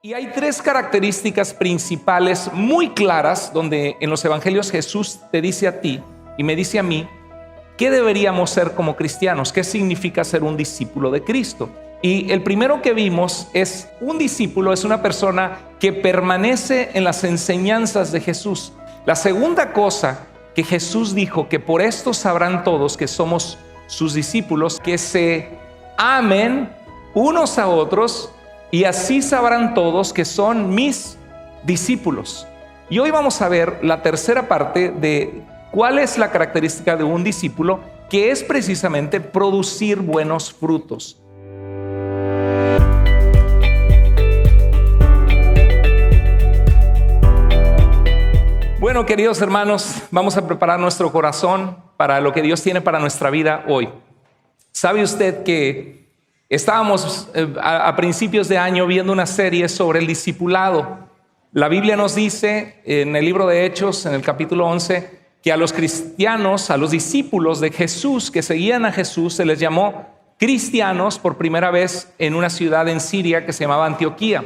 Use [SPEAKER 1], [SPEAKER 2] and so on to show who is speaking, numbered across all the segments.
[SPEAKER 1] Y hay tres características principales muy claras donde en los evangelios Jesús te dice a ti y me dice a mí qué deberíamos ser como cristianos, qué significa ser un discípulo de Cristo. Y el primero que vimos es un discípulo, es una persona que permanece en las enseñanzas de Jesús. La segunda cosa que Jesús dijo, que por esto sabrán todos que somos sus discípulos, que se amen unos a otros, y así sabrán todos que son mis discípulos. Y hoy vamos a ver la tercera parte de cuál es la característica de un discípulo, que es precisamente producir buenos frutos. Bueno, queridos hermanos, vamos a preparar nuestro corazón para lo que Dios tiene para nuestra vida hoy. ¿Sabe usted que estábamos a principios de año viendo una serie sobre el discipulado? La Biblia nos dice en el libro de Hechos, en el capítulo 11, que a los cristianos, a los discípulos de Jesús que seguían a Jesús, se les llamó cristianos por primera vez en una ciudad en Siria que se llamaba Antioquía.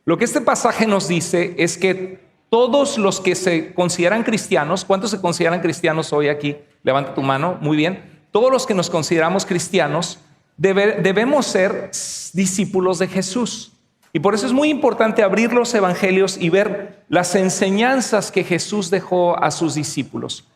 [SPEAKER 1] Lo que este pasaje nos dice es que todos los que se consideran cristianos, ¿cuántos se consideran cristianos hoy aquí? Levanta tu mano, muy bien. Todos los que nos consideramos cristianos debemos ser discípulos de Jesús. Y por eso es muy importante abrir los evangelios y ver las enseñanzas que Jesús dejó a sus discípulos.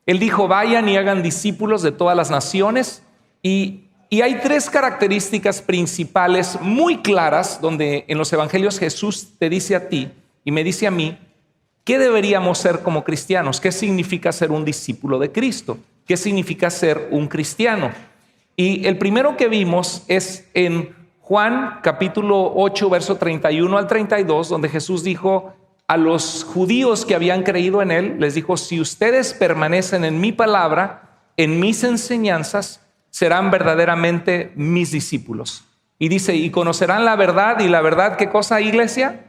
[SPEAKER 1] Él dijo, vayan y hagan discípulos de todas las naciones. Y hay tres características principales muy claras donde en los evangelios Jesús te dice a ti y me dice a mí qué deberíamos ser como cristianos, qué significa ser un discípulo de Cristo, qué significa ser un cristiano. Y el primero que vimos es en Juan capítulo 8, verso 31 al 32, donde Jesús dijo a los judíos que habían creído en él, les dijo, si ustedes permanecen en mi palabra, en mis enseñanzas, serán verdaderamente mis discípulos. Y dice, y conocerán la verdad, y la verdad, ¿qué cosa, iglesia?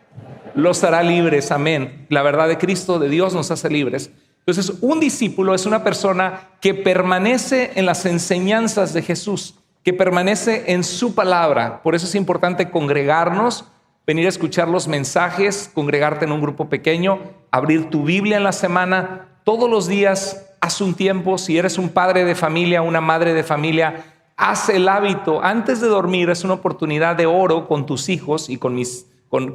[SPEAKER 1] Los hará libres, amén. La verdad de Cristo, de Dios, nos hace libres. Entonces, un discípulo es una persona que permanece en las enseñanzas de Jesús, que permanece en su palabra. Por eso es importante congregarnos, venir a escuchar los mensajes, congregarte en un grupo pequeño, abrir tu Biblia en la semana, todos los días, haz un tiempo. Si eres un padre de familia, una madre de familia, haz el hábito. Antes de dormir es una oportunidad de oro con tus hijos y con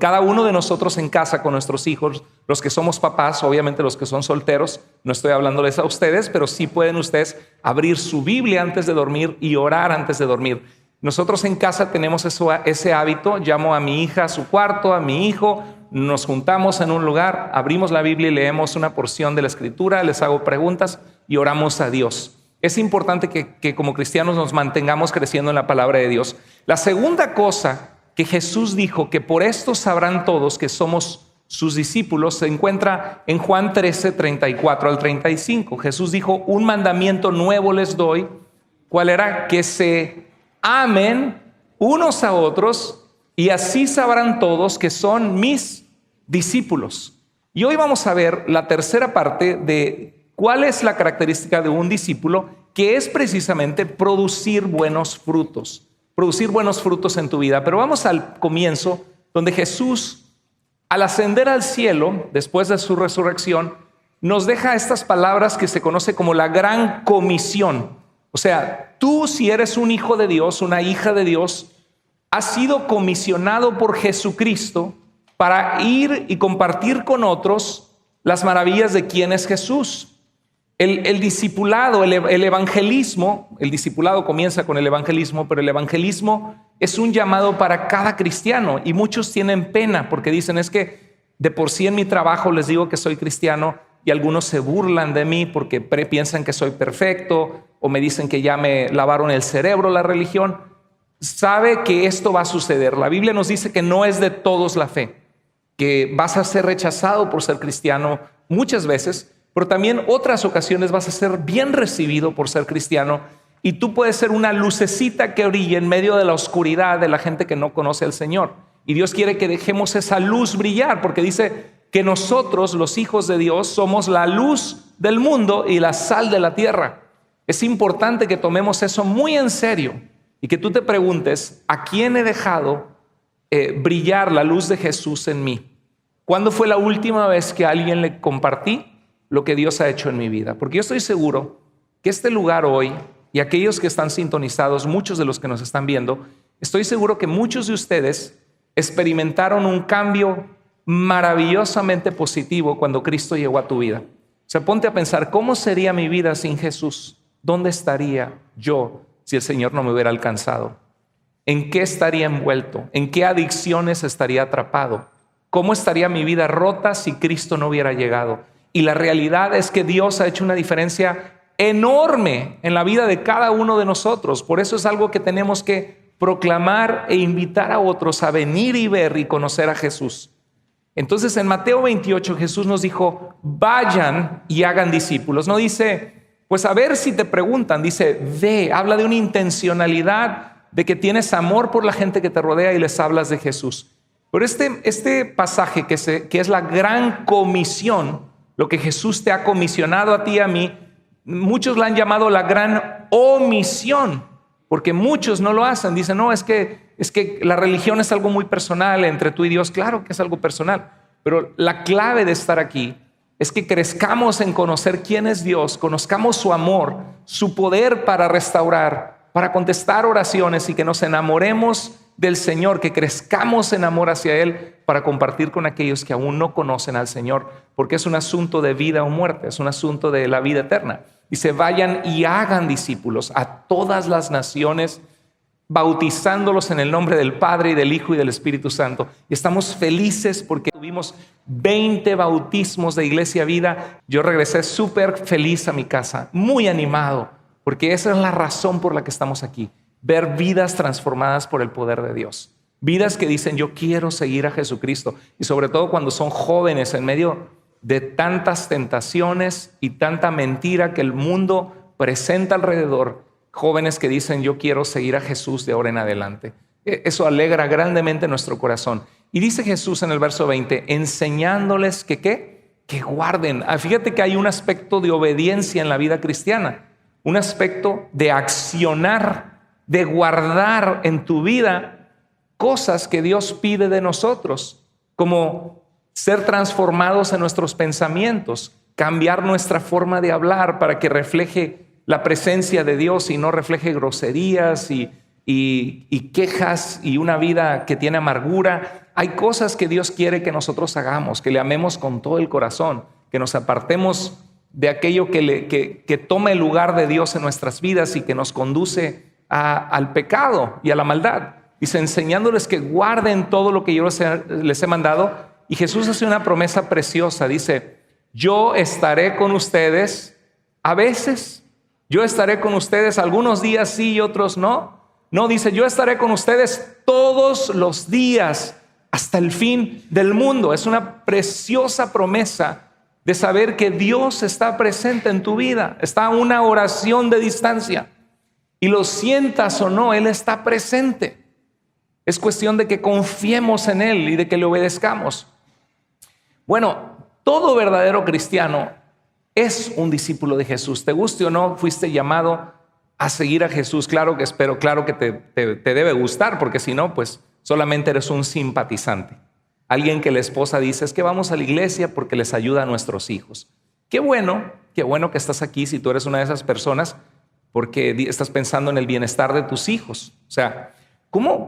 [SPEAKER 1] cada uno de nosotros en casa, con nuestros hijos, los que somos papás, obviamente los que son solteros, no estoy hablándoles a ustedes, pero sí pueden ustedes abrir su Biblia antes de dormir y orar antes de dormir. Nosotros en casa tenemos ese hábito, llamo a mi hija a su cuarto, a mi hijo, nos juntamos en un lugar, abrimos la Biblia y leemos una porción de la Escritura, les hago preguntas y oramos a Dios. Es importante que como cristianos nos mantengamos creciendo en la palabra de Dios. La segunda cosa que Jesús dijo, que por esto sabrán todos que somos sus discípulos, se encuentra en Juan 13, 34 al 35. Jesús dijo, un mandamiento nuevo les doy. ¿Cuál era? Que se amen unos a otros y así sabrán todos que son mis discípulos. Y hoy vamos a ver la tercera parte de cuál es la característica de un discípulo, que es precisamente producir buenos frutos. Producir buenos frutos en tu vida. Pero vamos al comienzo, donde Jesús, al ascender al cielo, después de su resurrección, nos deja estas palabras que se conoce como la gran comisión. O sea, tú, si eres un hijo de Dios, una hija de Dios, has sido comisionado por Jesucristo para ir y compartir con otros las maravillas de quién es Jesús. El discipulado, el evangelismo, el discipulado comienza con el evangelismo, pero el evangelismo es un llamado para cada cristiano y muchos tienen pena porque dicen, es que de por sí en mi trabajo les digo que soy cristiano y algunos se burlan de mí porque piensan que soy perfecto o me dicen que ya me lavaron el cerebro la religión. Sabe que esto va a suceder. La Biblia nos dice que no es de todos la fe, que vas a ser rechazado por ser cristiano muchas veces, pero también otras ocasiones vas a ser bien recibido por ser cristiano y tú puedes ser una lucecita que brille en medio de la oscuridad de la gente que no conoce al Señor. Y Dios quiere que dejemos esa luz brillar porque dice que nosotros, los hijos de Dios, somos la luz del mundo y la sal de la tierra. Es importante que tomemos eso muy en serio y que tú te preguntes, ¿a quién he dejado brillar la luz de Jesús en mí? ¿Cuándo fue la última vez que a alguien le compartí lo que Dios ha hecho en mi vida? Porque yo estoy seguro que este lugar hoy y aquellos que están sintonizados, muchos de los que nos están viendo, estoy seguro que muchos de ustedes experimentaron un cambio maravillosamente positivo cuando Cristo llegó a tu vida. O sea, ponte a pensar, ¿cómo sería mi vida sin Jesús? ¿Dónde estaría yo si el Señor no me hubiera alcanzado? ¿En qué estaría envuelto? ¿En qué adicciones estaría atrapado? ¿Cómo estaría mi vida rota si Cristo no hubiera llegado? Y la realidad es que Dios ha hecho una diferencia enorme en la vida de cada uno de nosotros. Por eso es algo que tenemos que proclamar e invitar a otros a venir y ver y conocer a Jesús. Entonces en Mateo 28 Jesús nos dijo, vayan y hagan discípulos. No dice, pues a ver si te preguntan, dice, ve, habla de una intencionalidad de que tienes amor por la gente que te rodea y les hablas de Jesús. Pero este pasaje que es la gran comisión, lo que Jesús te ha comisionado a ti y a mí, muchos la han llamado la gran omisión, porque muchos no lo hacen. Dicen, no, es que la religión es algo muy personal entre tú y Dios. Claro que es algo personal, pero la clave de estar aquí es que crezcamos en conocer quién es Dios, conozcamos su amor, su poder para restaurar, para contestar oraciones y que nos enamoremos del Señor, que crezcamos en amor hacia Él para compartir con aquellos que aún no conocen al Señor, porque es un asunto de vida o muerte, es un asunto de la vida eterna. Dice, vayan y hagan discípulos a todas las naciones, bautizándolos en el nombre del Padre y del Hijo y del Espíritu Santo. Y estamos felices porque tuvimos 20 bautismos de Iglesia Vida. Yo regresé súper feliz a mi casa, muy animado, porque esa es la razón por la que estamos aquí. Ver vidas transformadas por el poder de Dios. Vidas que dicen, yo quiero seguir a Jesucristo. Y sobre todo cuando son jóvenes en medio de tantas tentaciones y tanta mentira que el mundo presenta alrededor. Jóvenes que dicen, yo quiero seguir a Jesús de ahora en adelante. Eso alegra grandemente nuestro corazón. Y dice Jesús en el verso 20, enseñándoles que ¿qué? Que guarden. Fíjate que hay un aspecto de obediencia en la vida cristiana. Un aspecto de accionar, de guardar en tu vida cosas que Dios pide de nosotros, como ser transformados en nuestros pensamientos, cambiar nuestra forma de hablar para que refleje la presencia de Dios y no refleje groserías y quejas y una vida que tiene amargura. Hay cosas que Dios quiere que nosotros hagamos, que le amemos con todo el corazón, que nos apartemos de aquello que toma el lugar de Dios en nuestras vidas y que nos conduce al pecado y a la maldad. Dice, enseñándoles que guarden todo lo que yo les he mandado. Y Jesús hace una promesa preciosa. Dice, yo estaré con ustedes a veces. Yo estaré con ustedes algunos días sí y otros no. No, dice, yo estaré con ustedes todos los días hasta el fin del mundo. Es una preciosa promesa de saber que Dios está presente en tu vida. Está a una oración de distancia. Y lo sientas o no, Él está presente. Es cuestión de que confiemos en Él y de que le obedezcamos. Bueno, todo verdadero cristiano es un discípulo de Jesús. Te guste o no, fuiste llamado a seguir a Jesús. Claro que espero, claro que te debe gustar, porque si no, pues solamente eres un simpatizante. Alguien que la esposa dice, es que vamos a la iglesia porque les ayuda a nuestros hijos. Qué bueno que estás aquí si tú eres una de esas personas, porque estás pensando en el bienestar de tus hijos. O sea, ¿cómo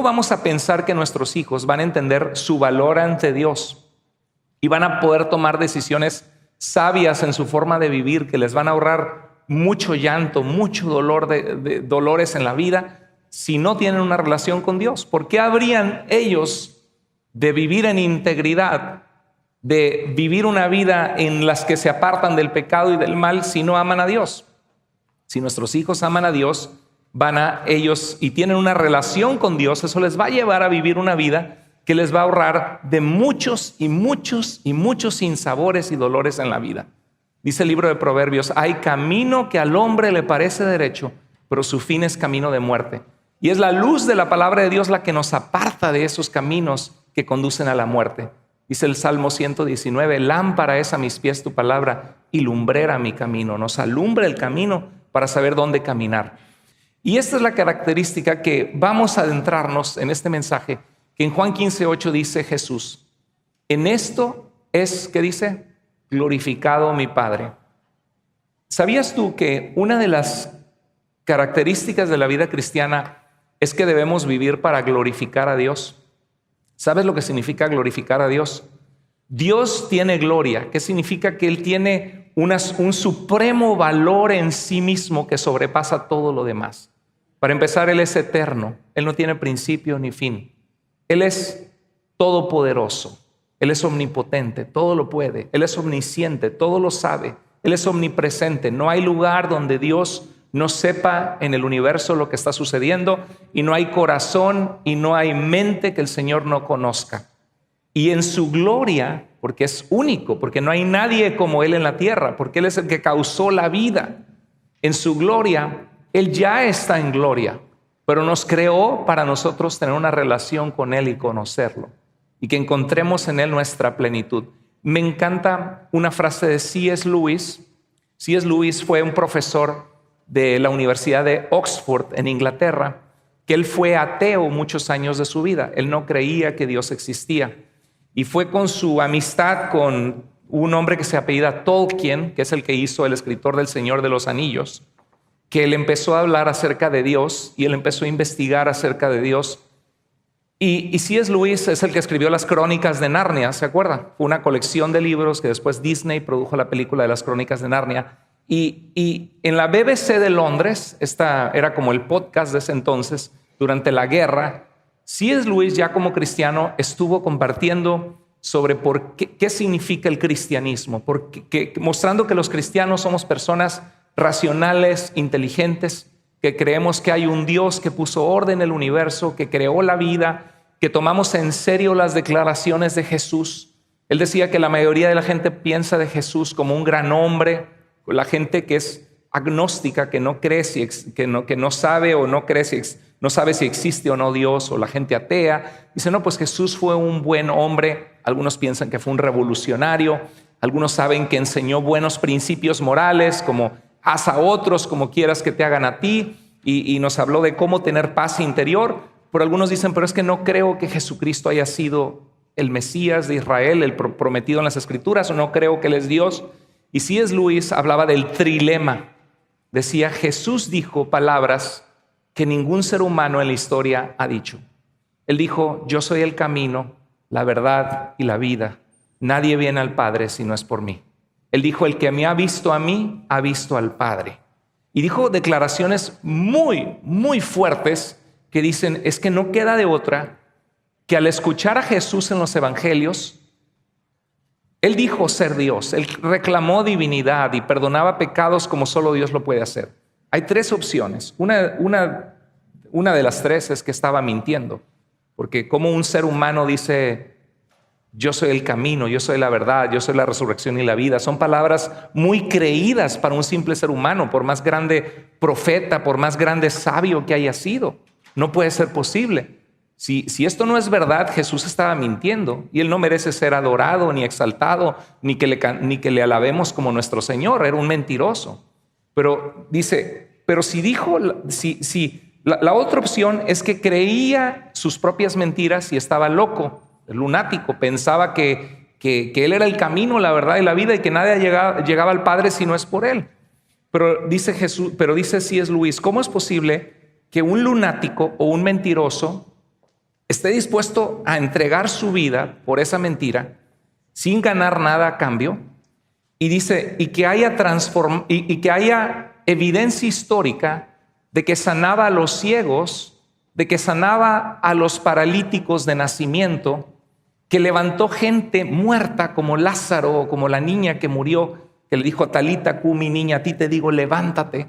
[SPEAKER 1] vamos a pensar que nuestros hijos van a entender su valor ante Dios y van a poder tomar decisiones sabias en su forma de vivir que les van a ahorrar mucho llanto, mucho dolor de dolores en la vida si no tienen una relación con Dios? ¿Por qué habrían ellos de vivir en integridad, de vivir una vida en las que se apartan del pecado y del mal si no aman a Dios? Si nuestros hijos aman a Dios, van a ellos y tienen una relación con Dios, eso les va a llevar a vivir una vida que les va a ahorrar de muchos y muchos y muchos sinsabores y dolores en la vida. Dice el libro de Proverbios, hay camino que al hombre le parece derecho, pero su fin es camino de muerte. Y es la luz de la palabra de Dios la que nos aparta de esos caminos que conducen a la muerte. Dice el Salmo 119, lámpara es a mis pies tu palabra y lumbrera mi camino. Nos alumbra el camino para saber dónde caminar. Y esta es la característica que vamos a adentrarnos en este mensaje, que en Juan 15:8 dice Jesús: en esto es, ¿qué dice? Glorificado mi Padre. ¿Sabías tú que una de las características de la vida cristiana es que debemos vivir para glorificar a Dios? ¿Sabes lo que significa glorificar a Dios? Dios tiene gloria, que significa que Él tiene un supremo valor en sí mismo que sobrepasa todo lo demás. Para empezar, Él es eterno, Él no tiene principio ni fin. Él es todopoderoso, Él es omnipotente, todo lo puede. Él es omnisciente, todo lo sabe. Él es omnipresente. No hay lugar donde Dios no sepa en el universo lo que está sucediendo, y no hay corazón y no hay mente que el Señor no conozca. Y en su gloria, porque es único, porque no hay nadie como Él en la tierra, porque Él es el que causó la vida. En su gloria, Él ya está en gloria, pero nos creó para nosotros tener una relación con Él y conocerlo, y que encontremos en Él nuestra plenitud. Me encanta una frase de C.S. Lewis. C.S. Lewis fue un profesor de la Universidad de Oxford en Inglaterra, que él fue ateo muchos años de su vida. Él no creía que Dios existía. Y fue con su amistad con un hombre que se apellida Tolkien, que es el que hizo el escritor del Señor de los Anillos, que él empezó a hablar acerca de Dios y él empezó a investigar acerca de Dios. Y C.S. Lewis es el que escribió las Crónicas de Narnia, ¿se acuerdan? Fue una colección de libros que después Disney produjo la película de las Crónicas de Narnia. Y en la BBC de Londres, esta era como el podcast de ese entonces, durante la guerra, C.S. Lewis, ya como cristiano, estuvo compartiendo sobre qué significa el cristianismo, mostrando que los cristianos somos personas racionales, inteligentes, que creemos que hay un Dios que puso orden en el universo, que creó la vida, que tomamos en serio las declaraciones de Jesús. Él decía que la mayoría de la gente piensa de Jesús como un gran hombre. La gente que es agnóstica, que no cree, que no sabe o no cree, no sabe si existe o no Dios, o la gente atea, dice, no, pues Jesús fue un buen hombre. Algunos piensan que fue un revolucionario, algunos saben que enseñó buenos principios morales, como haz a otros como quieras que te hagan a ti, y nos habló de cómo tener paz interior. Pero algunos dicen, pero es que no creo que Jesucristo haya sido el Mesías de Israel, el prometido en las Escrituras, o no creo que Él es Dios. Y C.S. Lewis hablaba del trilema. Decía, Jesús dijo palabras que ningún ser humano en la historia ha dicho. Él dijo, yo soy el camino, la verdad y la vida. Nadie viene al Padre si no es por mí. Él dijo, el que me ha visto a mí, ha visto al Padre. Y dijo declaraciones muy, muy fuertes que dicen, es que no queda de otra que al escuchar a Jesús en los evangelios, Él dijo ser Dios, Él reclamó divinidad y perdonaba pecados como solo Dios lo puede hacer. Hay tres opciones. Una de las tres es que estaba mintiendo, porque como un ser humano dice, yo soy el camino, yo soy la verdad, yo soy la resurrección y la vida. Son palabras muy creídas para un simple ser humano, por más grande profeta, por más grande sabio que haya sido. No puede ser posible. Si esto no es verdad, Jesús estaba mintiendo y Él no merece ser adorado ni exaltado, ni que le alabemos como nuestro Señor. Era un mentiroso. Pero dice, pero la otra opción es que creía sus propias mentiras y estaba loco, lunático. Pensaba que Él era el camino, la verdad y la vida, y que nadie llegaba al Padre si no es por Él. Pero dice C.S. Lewis, ¿cómo es posible que un lunático o un mentiroso esté dispuesto a entregar su vida por esa mentira sin ganar nada a cambio? Y dice, y que haya evidencia histórica de que sanaba a los ciegos, de que sanaba a los paralíticos de nacimiento, que levantó gente muerta como Lázaro o como la niña que murió, que le dijo, Talita cumi, niña, a ti te digo, levántate.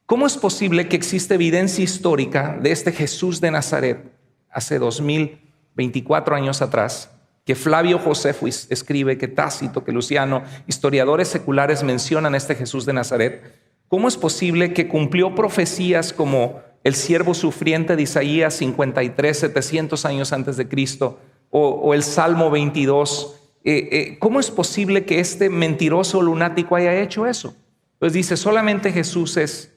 [SPEAKER 1] ¿Cómo es posible que existe evidencia histórica de este Jesús de Nazaret hace 2024 años atrás, que Flavio Josefo escribe, que Tácito, que Luciano, historiadores seculares mencionan a este Jesús de Nazaret? ¿Cómo es posible que cumplió profecías como el siervo sufriente de Isaías 53, 700 años antes de Cristo, o el Salmo 22? ¿Cómo es posible que este mentiroso lunático haya hecho eso? Pues dice, solamente Jesús es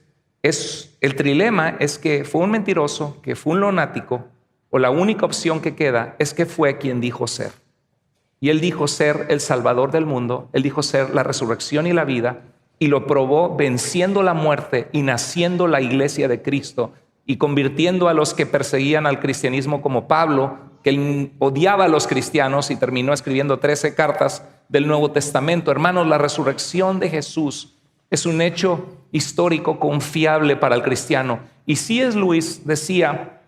[SPEAKER 1] el trilema es que fue un mentiroso, que fue un lunático, o la única opción que queda es que fue quien dijo ser. Y él dijo ser el Salvador del mundo, él dijo ser la resurrección y la vida, y lo probó venciendo la muerte y naciendo la iglesia de Cristo y convirtiendo a los que perseguían al cristianismo como Pablo, que él odiaba a los cristianos y terminó escribiendo 13 cartas del Nuevo Testamento. Hermanos, la resurrección de Jesús es un hecho histórico confiable para el cristiano. Y C.S. Lewis decía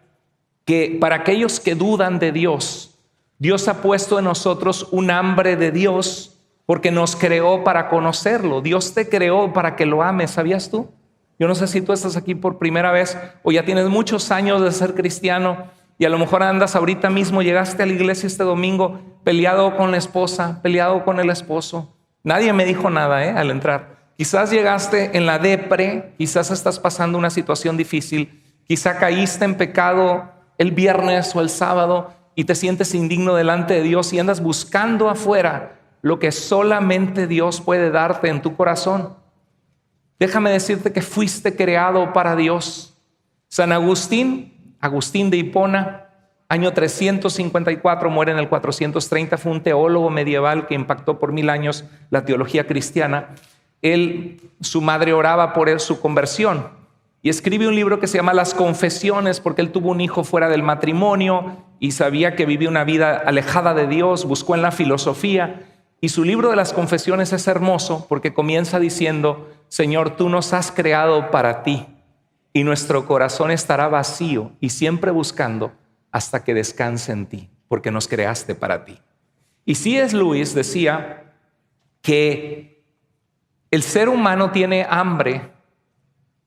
[SPEAKER 1] que para aquellos que dudan de Dios, Dios ha puesto en nosotros un hambre de Dios porque nos creó para conocerlo. Dios te creó para que lo ames, ¿sabías tú? Yo no sé si tú estás aquí por primera vez o ya tienes muchos años de ser cristiano y a lo mejor andas ahorita mismo, llegaste a la iglesia este domingo peleado con la esposa, peleado con el esposo. Nadie me dijo nada al entrar. Quizás llegaste en la depre, quizás estás pasando una situación difícil, quizá caíste en pecado el viernes o el sábado y te sientes indigno delante de Dios y andas buscando afuera lo que solamente Dios puede darte en tu corazón. Déjame decirte que fuiste creado para Dios. San Agustín, Agustín de Hipona, año 354, muere en el 430, fue un teólogo medieval que impactó por 1000 años la teología cristiana. Su madre oraba por él su conversión y escribe un libro que se llama Las Confesiones porque él tuvo un hijo fuera del matrimonio y sabía que vivía una vida alejada de Dios, buscó en la filosofía. Y su libro de las confesiones es hermoso porque comienza diciendo: Señor, tú nos has creado para ti y nuestro corazón estará vacío y siempre buscando hasta que descanse en ti, porque nos creaste para ti. Y C.S. Lewis decía que el ser humano tiene hambre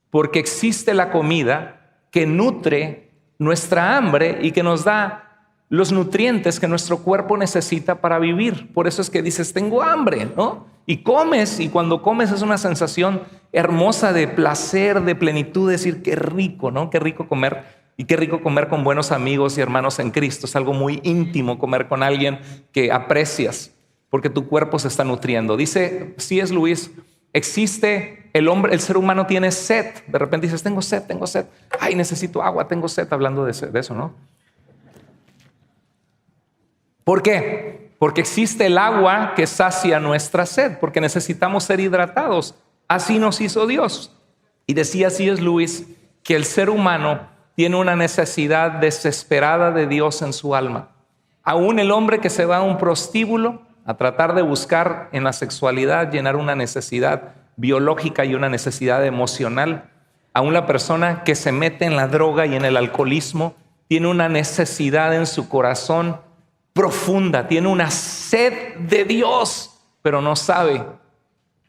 [SPEAKER 1] porque existe la comida que nutre nuestra hambre y que nos da los nutrientes que nuestro cuerpo necesita para vivir. Por eso es que dices, tengo hambre, ¿no? Y comes, y cuando comes es una sensación hermosa de placer, de plenitud, decir, qué rico, ¿no? Qué rico comer, y qué rico comer con buenos amigos y hermanos en Cristo. Es algo muy íntimo comer con alguien que aprecias, porque tu cuerpo se está nutriendo. Dice C.S. Lewis, existe el ser humano tiene sed. De repente dices, tengo sed. Ay, necesito agua, tengo sed, hablando de eso, ¿no? ¿Por qué? Porque existe el agua que sacia nuestra sed, porque necesitamos ser hidratados. Así nos hizo Dios. Y decía C.S. Lewis que el ser humano tiene una necesidad desesperada de Dios en su alma. Aún el hombre que se va a un prostíbulo a tratar de buscar en la sexualidad llenar una necesidad biológica y una necesidad emocional. Aún la persona que se mete en la droga y en el alcoholismo tiene una necesidad en su corazón profunda, tiene una sed de Dios, pero no sabe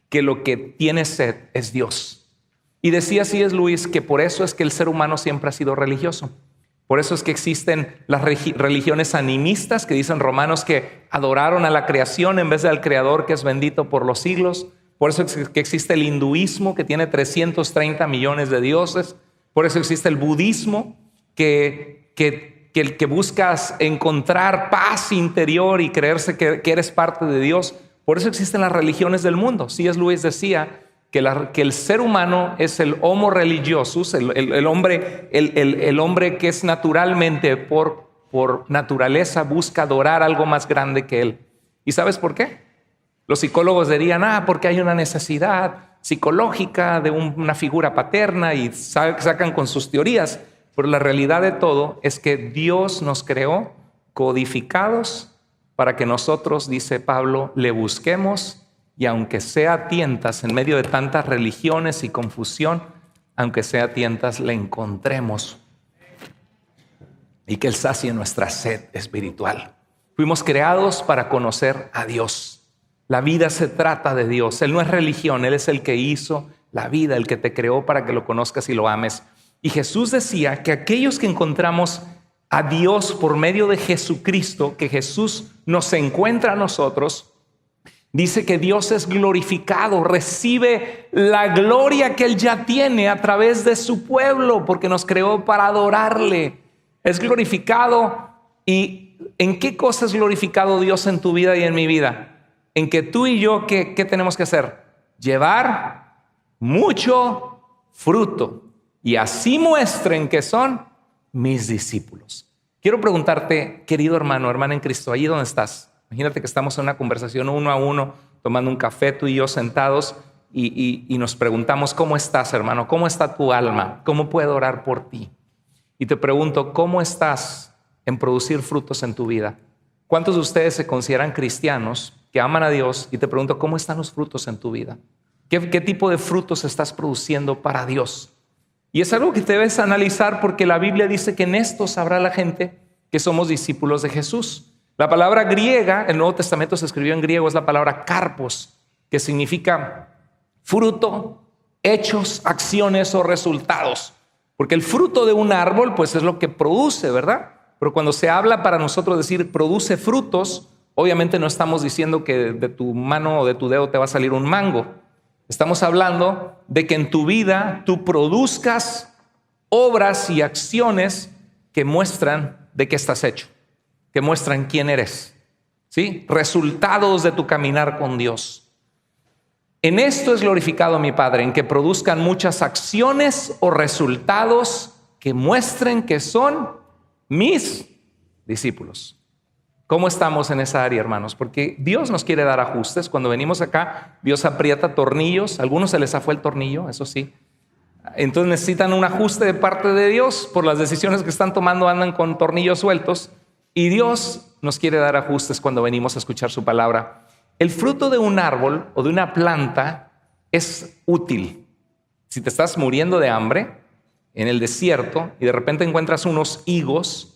[SPEAKER 1] que lo que tiene sed es Dios. Y decía C.S. Lewis que por eso es que el ser humano siempre ha sido religioso. Por eso es que existen las religiones animistas que dicen Romanos que adoraron a la creación en vez del creador que es bendito por los siglos. Por eso es que existe el hinduismo que tiene 330 millones de dioses. Por eso existe el budismo que buscas encontrar paz interior y creerse que eres parte de Dios. Por eso existen las religiones del mundo. C.S. Lewis decía que el ser humano es el homo religiosus, el hombre que es naturalmente, por naturaleza, busca adorar algo más grande que él. ¿Y sabes por qué? Los psicólogos dirían, porque hay una necesidad psicológica de una figura paterna y sacan con sus teorías. Pero la realidad de todo es que Dios nos creó codificados para que nosotros, dice Pablo, le busquemos y aunque sea a tientas, en medio de tantas religiones y confusión, aunque sea a tientas, le encontremos y que Él sacie nuestra sed espiritual. Fuimos creados para conocer a Dios. La vida se trata de Dios. Él no es religión, Él es el que hizo la vida, el que te creó para que lo conozcas y lo ames. Y Jesús decía que aquellos que encontramos a Dios por medio de Jesucristo, que Jesús nos encuentra a nosotros, dice que Dios es glorificado, recibe la gloria que Él ya tiene a través de su pueblo, porque nos creó para adorarle. Es glorificado. ¿Y en qué cosa es glorificado Dios en tu vida y en mi vida? En que tú y yo, ¿qué tenemos que hacer? Llevar mucho fruto. y así muestren que son mis discípulos. Quiero preguntarte, querido hermano, hermana en Cristo, allí donde estás. Imagínate que estamos en una conversación uno a uno, tomando un café, tú y yo sentados, y nos preguntamos, ¿cómo estás, hermano? ¿Cómo está tu alma? ¿Cómo puedo orar por ti? Y te pregunto, ¿cómo estás en producir frutos en tu vida? ¿Cuántos de ustedes se consideran cristianos que aman a Dios? Y te pregunto, ¿cómo están los frutos en tu vida? ¿Qué tipo de frutos estás produciendo para Dios? Y es algo que debes analizar, porque la Biblia dice que en esto sabrá la gente que somos discípulos de Jesús. La palabra griega, el Nuevo Testamento se escribió en griego, es la palabra karpos, que significa fruto, hechos, acciones o resultados. Porque el fruto de un árbol pues es lo que produce, ¿verdad? Pero cuando se habla para nosotros decir produce frutos, obviamente no estamos diciendo que de tu mano o de tu dedo te va a salir un mango. Estamos hablando de que en tu vida tú produzcas obras y acciones que muestran de qué estás hecho, que muestran quién eres, ¿sí? Resultados de tu caminar con Dios. En esto es glorificado mi Padre, en que produzcan muchas acciones o resultados que muestren que son mis discípulos. ¿Cómo estamos en esa área, hermanos? Porque Dios nos quiere dar ajustes. Cuando venimos acá, Dios aprieta tornillos. A algunos se les zafó el tornillo, eso sí. Entonces necesitan un ajuste de parte de Dios. Por las decisiones que están tomando, andan con tornillos sueltos. Y Dios nos quiere dar ajustes cuando venimos a escuchar su palabra. El fruto de un árbol o de una planta es útil. Si te estás muriendo de hambre en el desierto y de repente encuentras unos higos,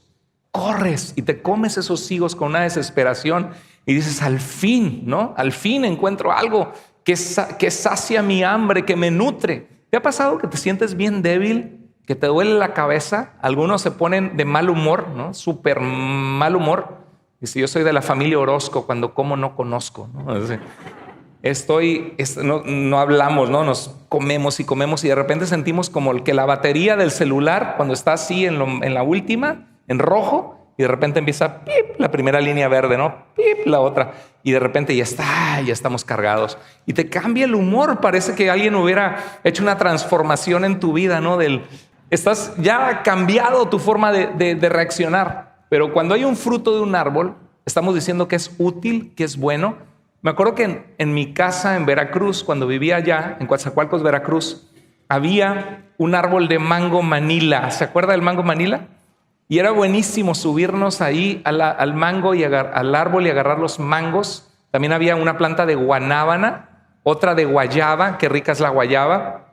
[SPEAKER 1] corres y te comes esos higos con una desesperación y dices, al fin, ¿no? Al fin encuentro algo que sacia mi hambre, que me nutre. ¿Te ha pasado que te sientes bien débil, que te duele la cabeza? Algunos se ponen de mal humor, ¿no? Súper mal humor. Dice, yo soy de la familia Orozco, cuando como no conozco, ¿no? No hablamos, ¿no? Nos comemos y de repente sentimos como que la batería del celular, cuando está así en la última, en rojo, y de repente empieza pip, la primera línea verde, ¿no? Pip, la otra, y de repente ya estamos cargados. Y te cambia el humor, parece que alguien hubiera hecho una transformación en tu vida, ¿no? Estás ya cambiado tu forma de reaccionar. Pero cuando hay un fruto de un árbol, estamos diciendo que es útil, que es bueno. Me acuerdo que en mi casa en Veracruz, cuando vivía allá, en Coatzacoalcos, Veracruz, había un árbol de mango Manila. ¿Se acuerda del mango Manila? Y era buenísimo subirnos ahí al mango y al árbol y agarrar los mangos. También había una planta de guanábana, otra de guayaba, qué rica es la guayaba.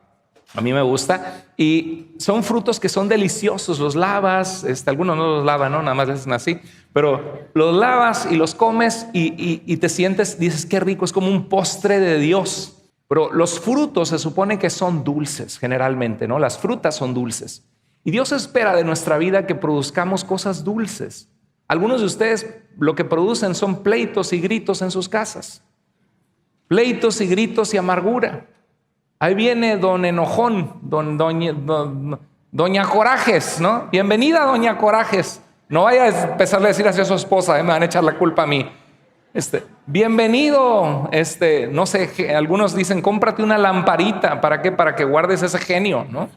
[SPEAKER 1] A mí me gusta. Y son frutos que son deliciosos. Los lavas, algunos no los lavan, ¿no? Nada más les hacen así. Pero los lavas y los comes y te sientes, dices, qué rico, es como un postre de Dios. Pero los frutos se supone que son dulces generalmente, ¿no? Las frutas son dulces. Y Dios espera de nuestra vida que produzcamos cosas dulces. Algunos de ustedes lo que producen son pleitos y gritos en sus casas. Pleitos y gritos y amargura. Ahí viene don Enojón, doña Corajes, ¿no? Bienvenida, doña Corajes. No vaya a empezar a decir hacia su esposa, me van a echar la culpa a mí. Bienvenido, no sé, algunos dicen, cómprate una lamparita. ¿Para qué? Para que guardes ese genio, ¿no?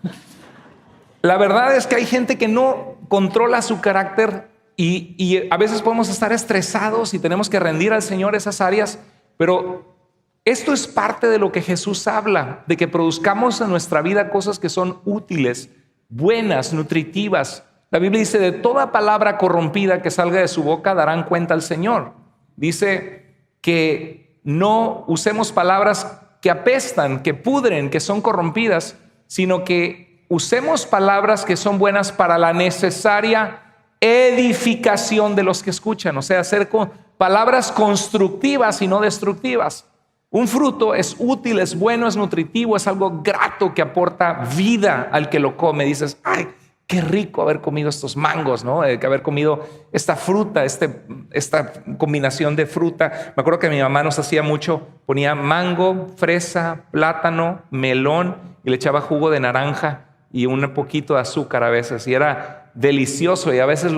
[SPEAKER 1] La verdad es que hay gente que no controla su carácter y a veces podemos estar estresados y tenemos que rendir al Señor esas áreas, pero esto es parte de lo que Jesús habla, de que produzcamos en nuestra vida cosas que son útiles, buenas, nutritivas. La Biblia dice, de toda palabra corrompida que salga de su boca darán cuenta al Señor. Dice que no usemos palabras que apestan, que pudren, que son corrompidas, sino que usemos palabras que son buenas para la necesaria edificación de los que escuchan. O sea, hacer palabras constructivas y no destructivas. Un fruto es útil, es bueno, es nutritivo, es algo grato que aporta vida al que lo come. Dices, ay, qué rico haber comido estos mangos, ¿no? Que haber comido esta fruta, esta combinación de fruta. Me acuerdo que mi mamá nos hacía mucho, ponía mango, fresa, plátano, melón y le echaba jugo de naranja y un poquito de azúcar a veces. Y era delicioso y a veces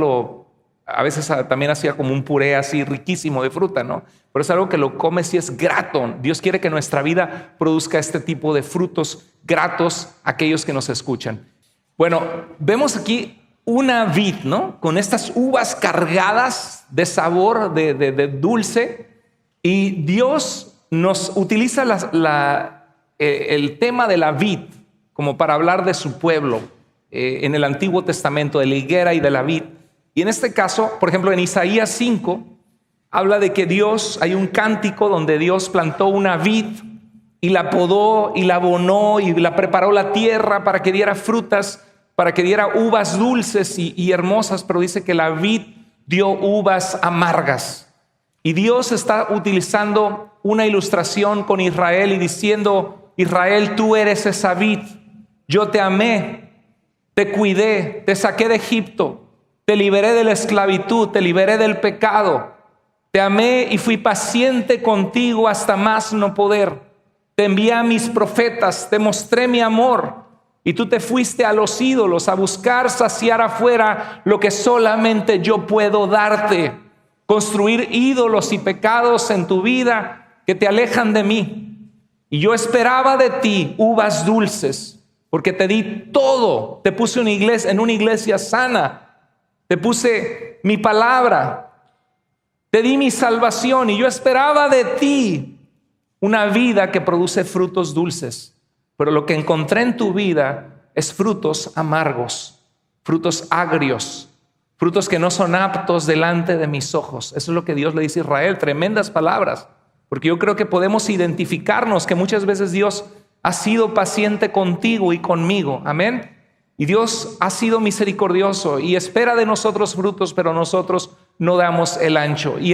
[SPEAKER 1] también hacía como un puré así riquísimo de fruta, ¿no? Pero es algo que lo comes y es grato. Dios quiere que nuestra vida produzca este tipo de frutos gratos a aquellos que nos escuchan. Bueno, vemos aquí una vid, ¿no? Con estas uvas cargadas de sabor, de dulce, y Dios nos utiliza el tema de la vid como para hablar de su pueblo en el Antiguo Testamento, de la higuera y de la vid. Y en este caso, por ejemplo, en Isaías 5, habla de que hay un cántico donde Dios plantó una vid y la podó y la abonó y la preparó la tierra para que diera frutas, para que diera uvas dulces y hermosas, pero dice que la vid dio uvas amargas. Y Dios está utilizando una ilustración con Israel y diciendo: Israel, tú eres esa vid, yo te amé, te cuidé, te saqué de Egipto, te liberé de la esclavitud, te liberé del pecado, te amé y fui paciente contigo hasta más no poder. Te envié a mis profetas, te mostré mi amor, y tú te fuiste a los ídolos a buscar saciar afuera lo que solamente yo puedo darte, construir ídolos y pecados en tu vida que te alejan de mí. Y yo esperaba de ti uvas dulces, porque te di todo, te puse en una iglesia sana, te puse mi palabra, te di mi salvación, y yo esperaba de ti una vida que produce frutos dulces. Pero lo que encontré en tu vida es frutos amargos, frutos agrios, frutos que no son aptos delante de mis ojos. Eso es lo que Dios le dice a Israel. Tremendas palabras, porque yo creo que podemos identificarnos que muchas veces Dios ha sido paciente contigo y conmigo. Amén. Y Dios ha sido misericordioso y espera de nosotros frutos, pero nosotros no damos el ancho. Y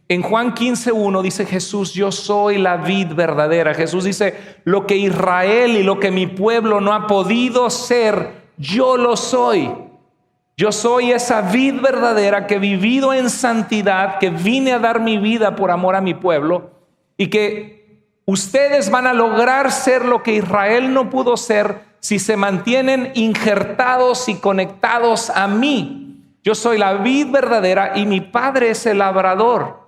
[SPEAKER 1] en Juan 15:1 dice Jesús: yo soy la vid verdadera. Jesús dice: lo que Israel y lo que mi pueblo no ha podido ser, yo lo soy. Yo soy esa vid verdadera que he vivido en santidad, que vine a dar mi vida por amor a mi pueblo, y que ustedes van a lograr ser lo que Israel no pudo ser si se mantienen injertados y conectados a mí. Yo soy la vid verdadera y mi Padre es el labrador.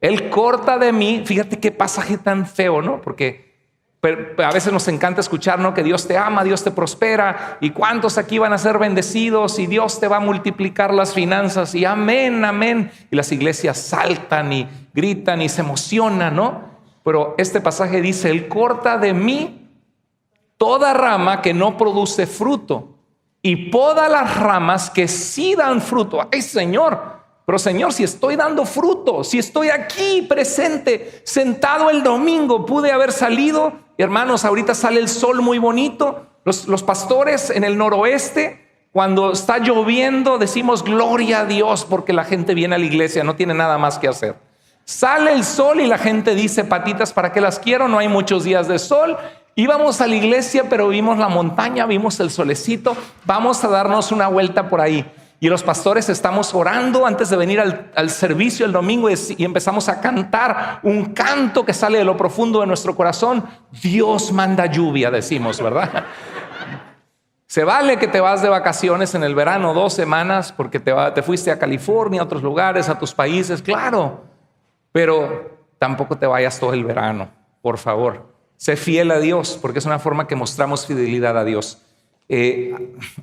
[SPEAKER 1] Él corta de mí. Fíjate qué pasaje tan feo, ¿no? Porque a veces nos encanta escuchar, ¿no? Que Dios te ama, Dios te prospera, y cuántos aquí van a ser bendecidos, y Dios te va a multiplicar las finanzas, y amén, amén. Y las iglesias saltan y gritan y se emocionan, ¿no? Pero este pasaje dice: Él corta de mí toda rama que no produce fruto y poda las ramas que sí dan fruto. ¡Ay, Señor! Pero Señor, si estoy dando fruto, si estoy aquí presente, sentado el domingo, pude haber salido. Hermanos, ahorita sale el sol muy bonito. Los pastores en el noroeste, cuando está lloviendo, decimos gloria a Dios, porque la gente viene a la iglesia, no tiene nada más que hacer. Sale el sol y la gente dice: patitas, ¿para qué las quiero? No hay muchos días de sol. Íbamos a la iglesia, pero vimos la montaña, vimos el solecito, vamos a darnos una vuelta por ahí. Y los pastores estamos orando antes de venir al servicio el domingo, y empezamos a cantar un canto que sale de lo profundo de nuestro corazón. Dios manda lluvia, decimos, ¿verdad? Se vale que te vas de vacaciones en el verano 2 semanas porque te fuiste a California, a otros lugares, a tus países, claro. Pero tampoco te vayas todo el verano, por favor. Sé fiel a Dios, porque es una forma que mostramos fidelidad a Dios.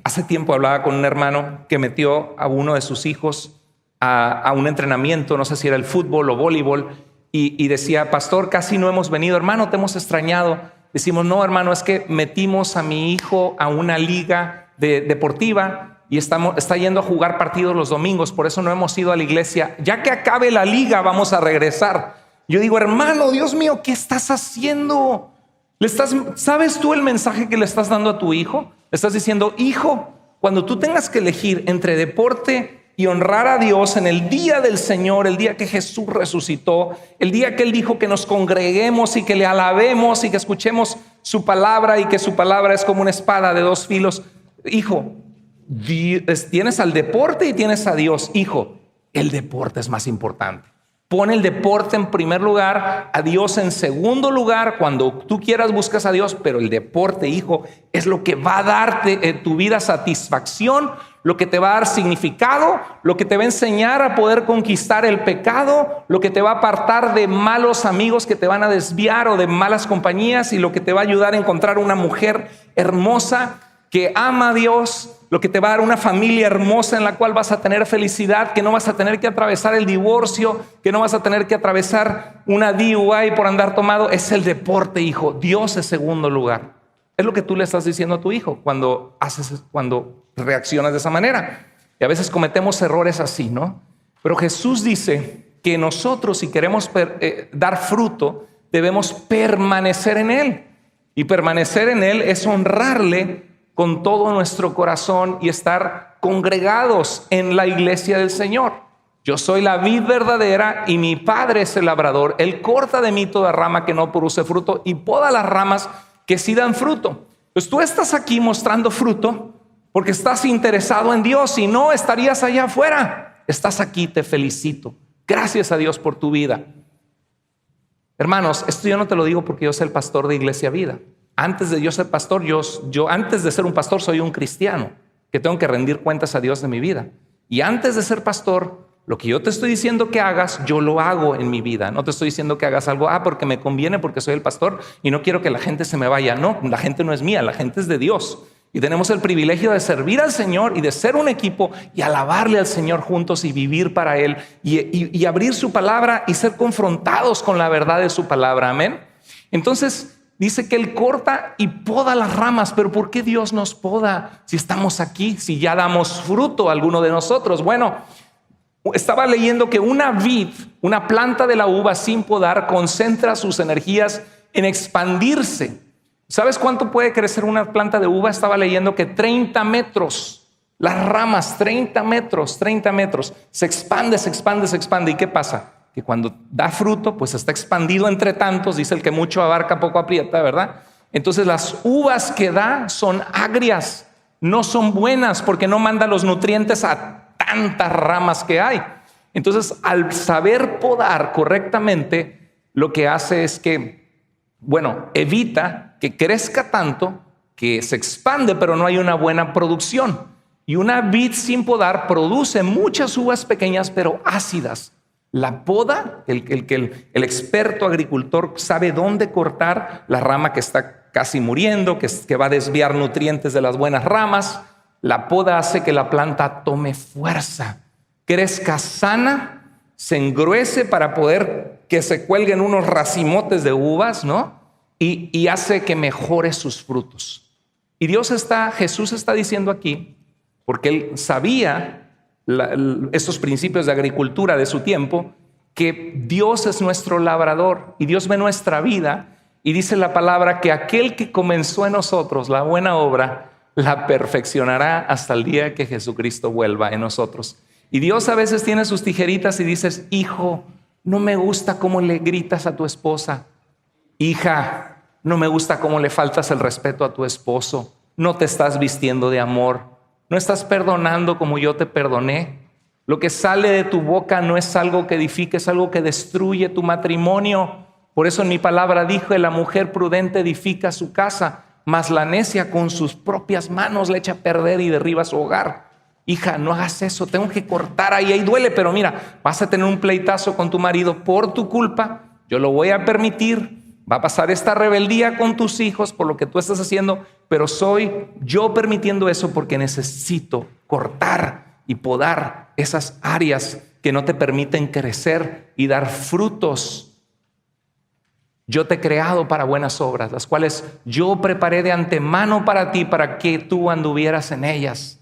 [SPEAKER 1] Hace tiempo hablaba con un hermano que metió a uno de sus hijos a un entrenamiento, no sé si era el fútbol o voleibol, y decía: pastor, casi no hemos venido. Hermano, te hemos extrañado. Decimos: no, hermano, es que metimos a mi hijo a una liga deportiva y está yendo a jugar partidos los domingos, por eso no hemos ido a la iglesia. Ya que acabe la liga vamos a regresar. Yo digo: hermano, Dios mío, ¿qué estás haciendo? ¿Sabes tú el mensaje que le estás dando a tu hijo? Le estás diciendo: hijo, cuando tú tengas que elegir entre deporte y honrar a Dios en el día del Señor, el día que Jesús resucitó, el día que Él dijo que nos congreguemos y que le alabemos y que escuchemos su palabra, y que su palabra es como una espada de 2 filos. Hijo, tienes al deporte y tienes a Dios. Hijo, el deporte es más importante. Pon el deporte en primer lugar, a Dios en segundo lugar. Cuando tú quieras buscas a Dios, pero el deporte, hijo, es lo que va a darte en tu vida satisfacción, lo que te va a dar significado, lo que te va a enseñar a poder conquistar el pecado, lo que te va a apartar de malos amigos que te van a desviar o de malas compañías, y lo que te va a ayudar a encontrar una mujer hermosa. que ama a Dios, lo que te va a dar una familia hermosa en la cual vas a tener felicidad, que no vas a tener que atravesar el divorcio, que no vas a tener que atravesar una DUI por andar tomado, es el deporte, hijo. Dios es segundo lugar. Es lo que tú le estás diciendo a tu hijo cuando reaccionas de esa manera. Y a veces cometemos errores así, ¿no? Pero Jesús dice que nosotros, si queremos dar fruto, debemos permanecer en Él. Y permanecer en Él es honrarle con todo nuestro corazón y estar congregados en la iglesia del Señor. Yo soy la vid verdadera y mi Padre es el labrador. Él corta de mí toda rama que no produce fruto y poda las ramas que sí dan fruto. Pues tú estás aquí mostrando fruto porque estás interesado en Dios, y no estarías allá afuera. Estás aquí, te felicito. Gracias a Dios por tu vida. Hermanos, esto yo no te lo digo porque yo soy el pastor de Iglesia Vida. Antes de yo ser pastor, yo antes de ser un pastor soy un cristiano que tengo que rendir cuentas a Dios de mi vida. Y antes de ser pastor, lo que yo te estoy diciendo que hagas, yo lo hago en mi vida. No te estoy diciendo que hagas algo, porque me conviene, porque soy el pastor y no quiero que la gente se me vaya. No, la gente no es mía, la gente es de Dios. Y tenemos el privilegio de servir al Señor y de ser un equipo y alabarle al Señor juntos y vivir para Él y abrir su palabra y ser confrontados con la verdad de su palabra. Amén. Entonces dice que Él corta y poda las ramas. Pero ¿por qué Dios nos poda si estamos aquí, si ya damos fruto a alguno de nosotros? Bueno, estaba leyendo que una vid, una planta de la uva sin podar, concentra sus energías en expandirse. ¿Sabes cuánto puede crecer una planta de uva? Estaba leyendo que 30 metros, las ramas, 30 metros, se expande. ¿Y qué pasa? Que cuando da fruto, pues está expandido entre tantos. Dice el que mucho abarca, poco aprieta, ¿verdad? Entonces las uvas que da son agrias, no son buenas, porque no manda los nutrientes a tantas ramas que hay. Entonces, al saber podar correctamente, lo que hace es que, evita que crezca tanto que se expande, pero no hay una buena producción. Y una vid sin podar produce muchas uvas pequeñas, pero ácidas. La poda, el experto agricultor sabe dónde cortar la rama que está casi muriendo, que va a desviar nutrientes de las buenas ramas. La poda hace que la planta tome fuerza, crezca sana, se engruese para poder que se cuelguen unos racimotes de uvas, ¿no? Y hace que mejore sus frutos. Y Jesús está diciendo aquí, porque Él sabía estos principios de agricultura de su tiempo, que Dios es nuestro labrador y Dios ve nuestra vida, y dice la palabra que aquel que comenzó en nosotros la buena obra, la perfeccionará hasta el día que Jesucristo vuelva en nosotros. Y Dios a veces tiene sus tijeritas y dices: hijo, no me gusta cómo le gritas a tu esposa. Hija, no me gusta cómo le faltas el respeto a tu esposo. No te estás vistiendo de amor. No estás perdonando como yo te perdoné. Lo que sale de tu boca no es algo que edifique, es algo que destruye tu matrimonio. Por eso en mi palabra dije: la mujer prudente edifica su casa, mas la necia con sus propias manos le echa a perder y derriba su hogar. Hija, no hagas eso, tengo que cortar ahí duele, pero mira, vas a tener un pleitazo con tu marido por tu culpa. Yo lo voy a permitir. Va a pasar esta rebeldía con tus hijos por lo que tú estás haciendo, pero soy yo permitiendo eso porque necesito cortar y podar esas áreas que no te permiten crecer y dar frutos. Yo te he creado para buenas obras, las cuales yo preparé de antemano para ti, para que tú anduvieras en ellas.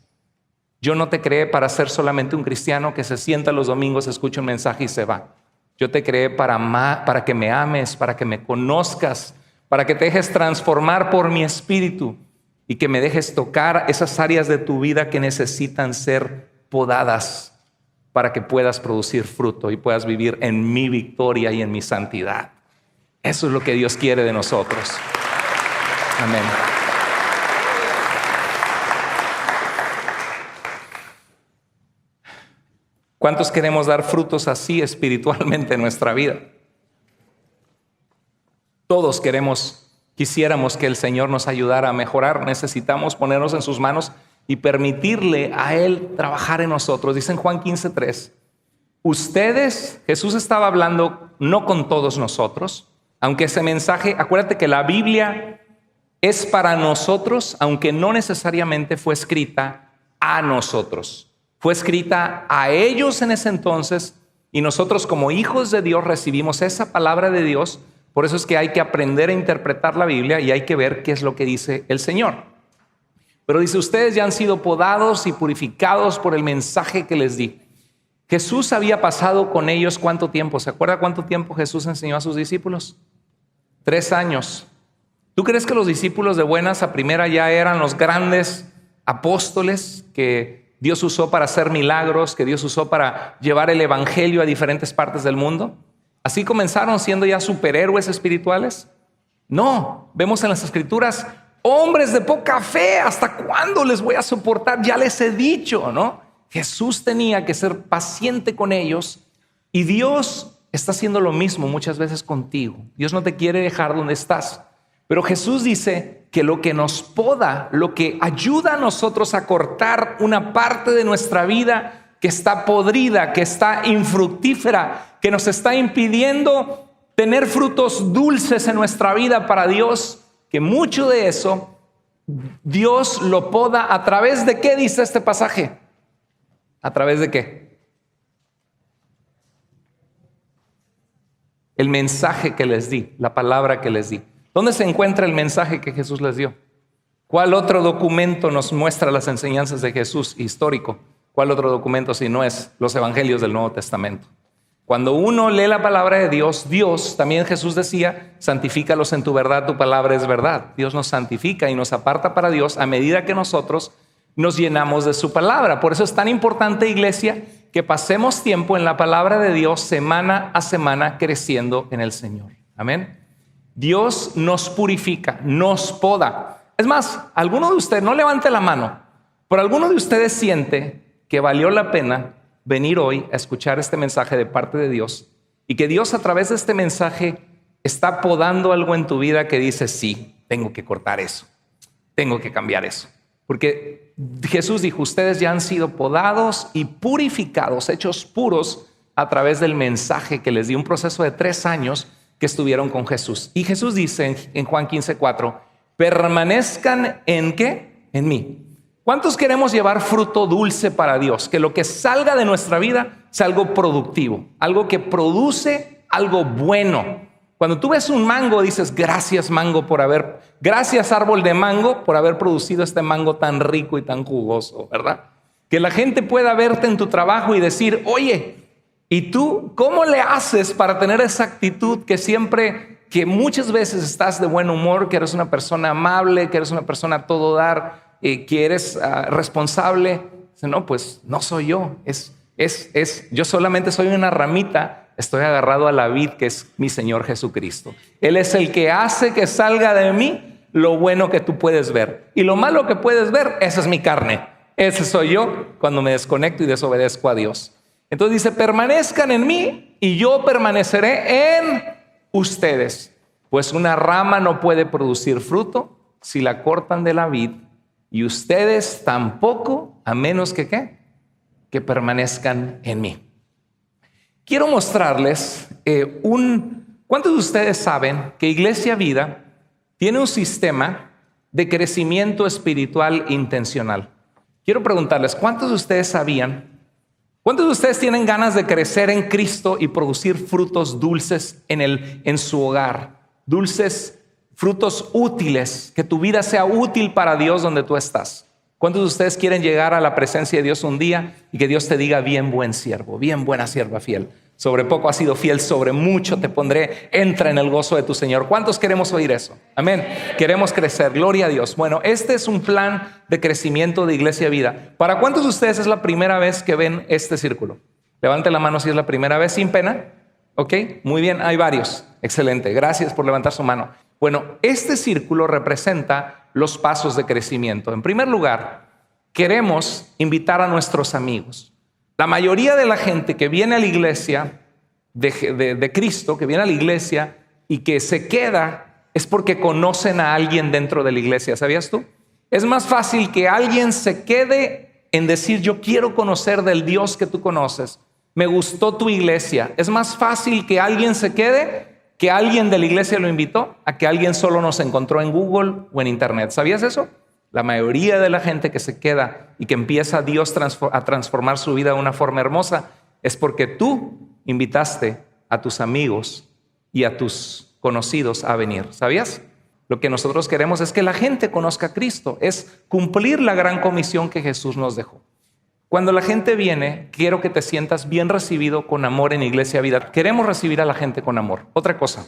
[SPEAKER 1] Yo no te creé para ser solamente un cristiano que se sienta los domingos, escucha un mensaje y se va. Yo te creé para que me ames, para que me conozcas, para que te dejes transformar por mi espíritu y que me dejes tocar esas áreas de tu vida que necesitan ser podadas para que puedas producir fruto y puedas vivir en mi victoria y en mi santidad. Eso es lo que Dios quiere de nosotros. Amén. ¿Cuántos queremos dar frutos así espiritualmente en nuestra vida? Todos quisiéramos que el Señor nos ayudara a mejorar. Necesitamos ponernos en sus manos y permitirle a Él trabajar en nosotros. Dice en Juan 15:3, ustedes, Jesús estaba hablando no con todos nosotros, aunque ese mensaje, acuérdate que la Biblia es para nosotros, aunque no necesariamente fue escrita a nosotros. Fue escrita a ellos en ese entonces y nosotros como hijos de Dios recibimos esa palabra de Dios. Por eso es que hay que aprender a interpretar la Biblia y hay que ver qué es lo que dice el Señor. Pero dice, ustedes ya han sido podados y purificados por el mensaje que les di. Jesús había pasado con ellos ¿cuánto tiempo? ¿Se acuerda cuánto tiempo Jesús enseñó a sus discípulos? 3 años. ¿Tú crees que los discípulos de buenas a primera ya eran los grandes apóstoles que Dios usó para hacer milagros, que Dios usó para llevar el evangelio a diferentes partes del mundo? ¿Así comenzaron siendo ya superhéroes espirituales? No, vemos en las Escrituras, hombres de poca fe, ¿hasta cuándo les voy a soportar? Ya les he dicho, ¿no? Jesús tenía que ser paciente con ellos y Dios está haciendo lo mismo muchas veces contigo. Dios no te quiere dejar donde estás. Pero Jesús dice que lo que nos poda, lo que ayuda a nosotros a cortar una parte de nuestra vida que está podrida, que está infructífera, que nos está impidiendo tener frutos dulces en nuestra vida para Dios, que mucho de eso Dios lo poda a través de ¿qué dice este pasaje? ¿A través de qué? El mensaje que les di, la palabra que les di. ¿Dónde se encuentra el mensaje que Jesús les dio? ¿Cuál otro documento nos muestra las enseñanzas de Jesús histórico? ¿Cuál otro documento si no es los evangelios del Nuevo Testamento? Cuando uno lee la palabra de Dios, también Jesús decía, santifícalos en tu verdad, tu palabra es verdad. Dios nos santifica y nos aparta para Dios a medida que nosotros nos llenamos de su palabra. Por eso es tan importante, iglesia, que pasemos tiempo en la palabra de Dios semana a semana creciendo en el Señor. Amén. Dios nos purifica, nos poda. Es más, alguno de ustedes, no levante la mano, pero alguno de ustedes siente que valió la pena venir hoy a escuchar este mensaje de parte de Dios y que Dios a través de este mensaje está podando algo en tu vida que dice, sí, tengo que cortar eso, tengo que cambiar eso. Porque Jesús dijo, ustedes ya han sido podados y purificados, hechos puros a través del mensaje que les dio, un proceso de 3 años que estuvieron con Jesús. Y Jesús dice en Juan 15:4, permanezcan ¿en qué? En mí. ¿Cuántos queremos llevar fruto dulce para Dios? Que lo que salga de nuestra vida sea algo productivo, algo que produce algo bueno. Cuando tú ves un mango, dices, gracias mango gracias árbol de mango por haber producido este mango tan rico y tan jugoso, ¿verdad? Que la gente pueda verte en tu trabajo y decir, oye, ¿y tú cómo le haces para tener esa actitud que muchas veces estás de buen humor, que eres una persona amable, que eres una persona a todo dar, que eres responsable? No, pues no soy yo, yo solamente soy una ramita. Estoy agarrado a la vid que es mi Señor Jesucristo. Él es el que hace que salga de mí lo bueno que tú puedes ver. Y lo malo que puedes ver, esa es mi carne. Ese soy yo cuando me desconecto y desobedezco a Dios. Entonces dice, permanezcan en mí y yo permaneceré en ustedes. Pues una rama no puede producir fruto si la cortan de la vid y ustedes tampoco, a menos que ¿qué? Que permanezcan en mí. Quiero mostrarles ¿cuántos de ustedes saben que Iglesia Vida tiene un sistema de crecimiento espiritual intencional? Quiero preguntarles, ¿cuántos de ustedes sabían? ¿Cuántos de ustedes tienen ganas de crecer en Cristo y producir frutos dulces en su hogar? Dulces, frutos útiles, que tu vida sea útil para Dios donde tú estás. ¿Cuántos de ustedes quieren llegar a la presencia de Dios un día y que Dios te diga, bien buen siervo, bien buena sierva fiel? Sobre poco has sido fiel, sobre mucho te pondré, entra en el gozo de tu Señor. ¿Cuántos queremos oír eso? Amén. Queremos crecer, gloria a Dios. Bueno, este es un plan de crecimiento de Iglesia Vida. ¿Para cuántos de ustedes es la primera vez que ven este círculo? Levante la mano si es la primera vez, sin pena. Ok, muy bien, hay varios. Excelente, gracias por levantar su mano. Bueno, este círculo representa los pasos de crecimiento. En primer lugar, queremos invitar a nuestros amigos. La mayoría de la gente que viene a la iglesia de Cristo, que viene a la iglesia y que se queda, es porque conocen a alguien dentro de la iglesia. ¿Sabías tú? Es más fácil que alguien se quede en decir, yo quiero conocer del Dios que tú conoces. Me gustó tu iglesia. Es más fácil que alguien se quede que alguien de la iglesia lo invitó a que alguien solo nos encontró en Google o en Internet. ¿Sabías eso? La mayoría de la gente que se queda y que empieza a Dios a transformar su vida de una forma hermosa es porque tú invitaste a tus amigos y a tus conocidos a venir. ¿Sabías? Lo que nosotros queremos es que la gente conozca a Cristo, es cumplir la gran comisión que Jesús nos dejó. Cuando la gente viene, quiero que te sientas bien recibido con amor en Iglesia Vida. Queremos recibir a la gente con amor. Otra cosa,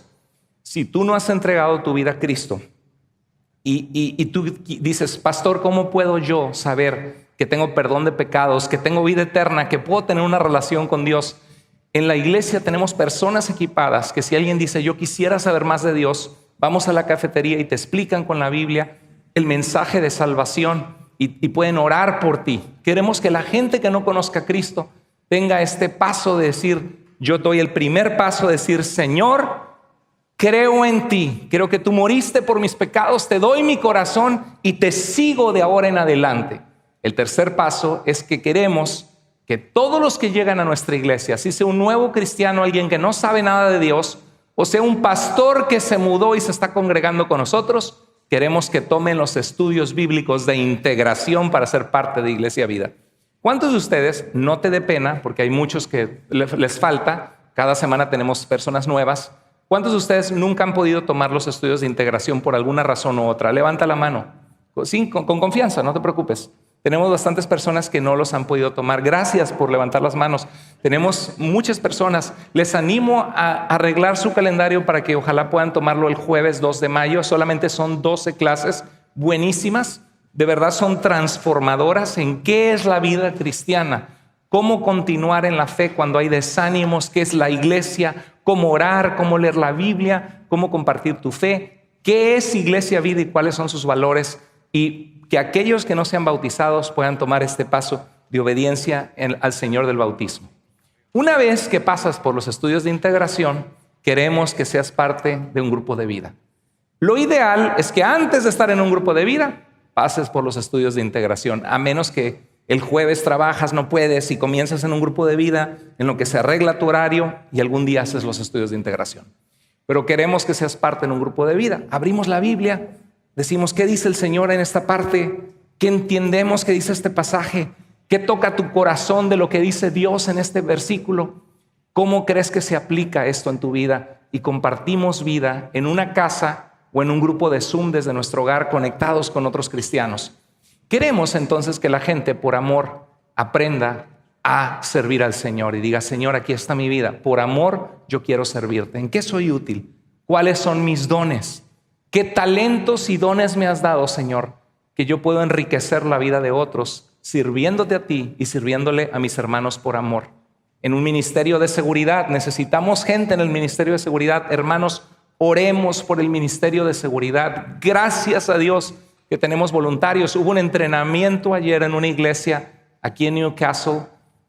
[SPEAKER 1] si tú no has entregado tu vida a Cristo y tú dices, pastor, ¿cómo puedo yo saber que tengo perdón de pecados, que tengo vida eterna, que puedo tener una relación con Dios? En la iglesia tenemos personas equipadas que si alguien dice, yo quisiera saber más de Dios, vamos a la cafetería y te explican con la Biblia el mensaje de salvación y pueden orar por ti. Queremos que la gente que no conozca a Cristo tenga este paso de decir, yo doy el primer paso de decir, Señor, creo en ti, creo que tú moriste por mis pecados, te doy mi corazón y te sigo de ahora en adelante. El tercer paso es que queremos que todos los que llegan a nuestra iglesia, si sea un nuevo cristiano, alguien que no sabe nada de Dios, o sea un pastor que se mudó y se está congregando con nosotros, queremos que tomen los estudios bíblicos de integración para ser parte de Iglesia Vida. ¿Cuántos de ustedes, no te dé pena, porque hay muchos que les falta, cada semana tenemos personas nuevas, cuántos de ustedes nunca han podido tomar los estudios de integración por alguna razón u otra? Levanta la mano. Sí, con confianza, no te preocupes. Tenemos bastantes personas que no los han podido tomar. Gracias por levantar las manos. Tenemos muchas personas. Les animo a arreglar su calendario para que ojalá puedan tomarlo el jueves 2 de mayo. Solamente son 12 clases buenísimas. De verdad son transformadoras en qué es la vida cristiana, cómo continuar en la fe cuando hay desánimos, qué es la iglesia, cómo orar, cómo leer la Biblia, cómo compartir tu fe, qué es Iglesia Vida y cuáles son sus valores, y que aquellos que no sean bautizados puedan tomar este paso de obediencia al Señor del bautismo. Una vez que pasas por los estudios de integración, queremos que seas parte de un grupo de vida. Lo ideal es que antes de estar en un grupo de vida, pases por los estudios de integración, a menos que el jueves trabajas, no puedes, y comienzas en un grupo de vida en lo que se arregla tu horario y algún día haces los estudios de integración. Pero queremos que seas parte en un grupo de vida. Abrimos la Biblia, decimos, ¿qué dice el Señor en esta parte? ¿Qué entendemos que dice este pasaje? ¿Qué toca tu corazón de lo que dice Dios en este versículo? ¿Cómo crees que se aplica esto en tu vida? Y compartimos vida en una casa o en un grupo de Zoom desde nuestro hogar, conectados con otros cristianos. Queremos entonces que la gente, por amor, aprenda a servir al Señor y diga, Señor, aquí está mi vida. Por amor, yo quiero servirte. ¿En qué soy útil? ¿Cuáles son mis dones? ¿Qué talentos y dones me has dado, Señor? Que yo puedo enriquecer la vida de otros sirviéndote a ti y sirviéndole a mis hermanos por amor. En un ministerio de seguridad, necesitamos gente en el ministerio de seguridad. Hermanos, oremos por el ministerio de seguridad. Gracias a Dios que tenemos voluntarios. Hubo un entrenamiento ayer en una iglesia aquí en Newcastle,